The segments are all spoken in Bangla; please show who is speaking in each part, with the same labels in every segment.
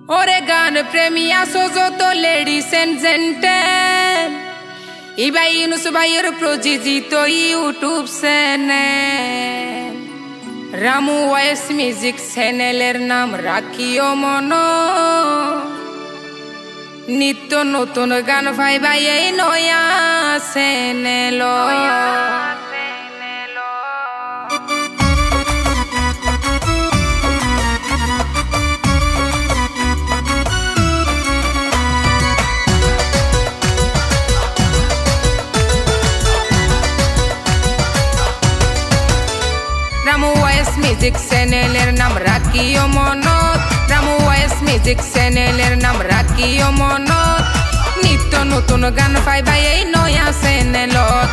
Speaker 1: ওরে গান প্রেমী আসো যত লেডিস এন্ড জেন্টেল, ইবাই ইউনুস ভাইয়ের প্রযোজিত ইউটিউব চ্যানেল রামু ওয়েস মিউজিক চ্যানেলের নাম রাখিও মন। নিত্য নতুন গান পাইবা এই নয়া চ্যানেল। রামু ওয়েস মিউজিক চ্যানেলের নাম রাখিও মনত, রামু ওয়েস মিউজিক চ্যানেলের নাম রাখিও মনত। নিত্য নতুন গান পাইবা এই নয়া চ্যানেলত,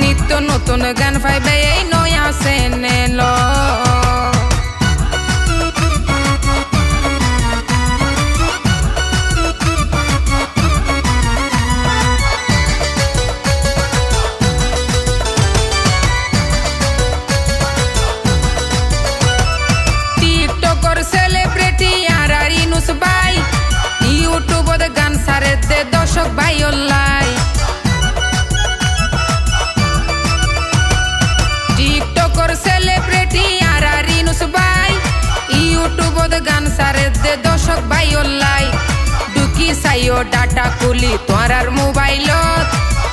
Speaker 1: নিত্য নতুন গান পাইবা এই নয়া চ্যানেলত। ইউটিউবত গান সারে দে দর্শক ভাই অল্লাই, টিকটকর সেলিব্রিটি আর ইনুস ভাই ইউটিউবত গান সারে দে দর্শক ভাই অল্লাই। ঢুকি চাইও ডাটা খুলি তোরার মোবাইলত,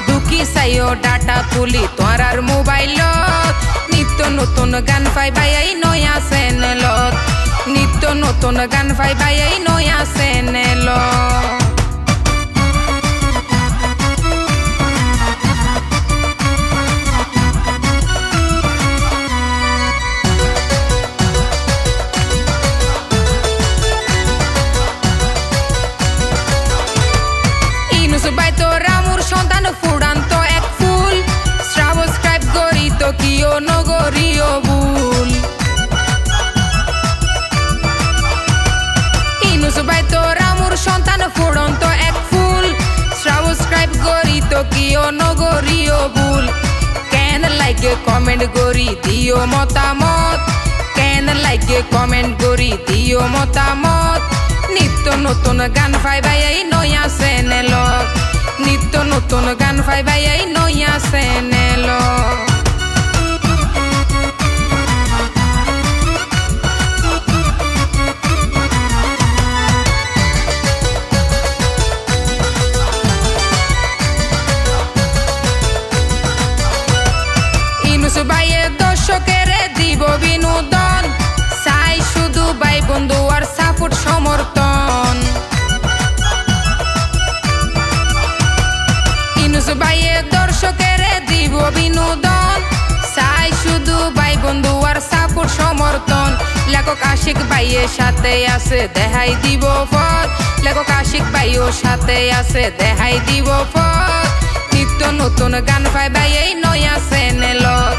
Speaker 1: ঢুকি চাইও ডাটা খুলি তোরার মোবাইলত। নিত্য নতুন গান পাইবা এই নয়া চ্যানেলত, নিত্য নতুন গান পাইবা এই নয়া চ্যানেল। ইনুস ভাই তো রামুর সন্তান ফুড়ান্ত এক ফুল, সাবস্ক্রাইব করি তো কিও নগরীয় ভুল। ইনুস ভাই তো রামুর সন্তান ফুড়ন্ত এক ফুল, সাবস্ক্রাইব করি তো কিও নগরীয় ভুল। কেন লাইকে কমেন্ট করি দিও মতামত, কেন লাইকে কমেন্ট করি দিও মতামত। নিত্য নতুন গান পাইবা এই নয়া চ্যানেলত, নিত্য নতুন গান পাইবা এই নয়া চ্যানেলত। ইনুস ভাইয়ের দর্শকের দিব বিনোদন, চাই শুধু ভাই বন্ধু আর সাপোর্ট সমর্থন। ইনুস ভাইয়ের দর্শকের দিব বিনোদন, চাই শুধু ভাই বন্ধু আর সাপোর্ট সমর্থন। লেখক আশিক ভাইয়ের সাথে আছে দেখাই দিব পথ, লেখক আশিক ভাইয়ের সাথে আছে দেখাই দিব পথ। নিত্য নতুন গান পাইবা এই নয়া চ্যানেলত,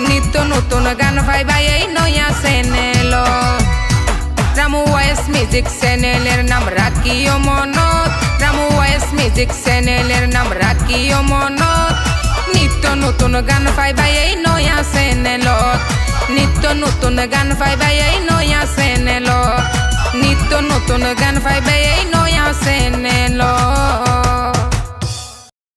Speaker 1: নিত্য নতুন গান পাইবা এই নয়া চ্যানেলত। রামু ওয়েস মিউজিক চ্যানেলের নাম রাখিও মনত, রামু ওয়েস মিউজিক চ্যানেলের নাম রাখিও মনত। নিত্য নতুন গান পাইবা এই নয়া চ্যানেলত, নিত্য নতুন গান পাইবা এই নয়া চ্যানেলত, নিত্য নতুন গান পাইবা এই নয়া চ্যানেলত।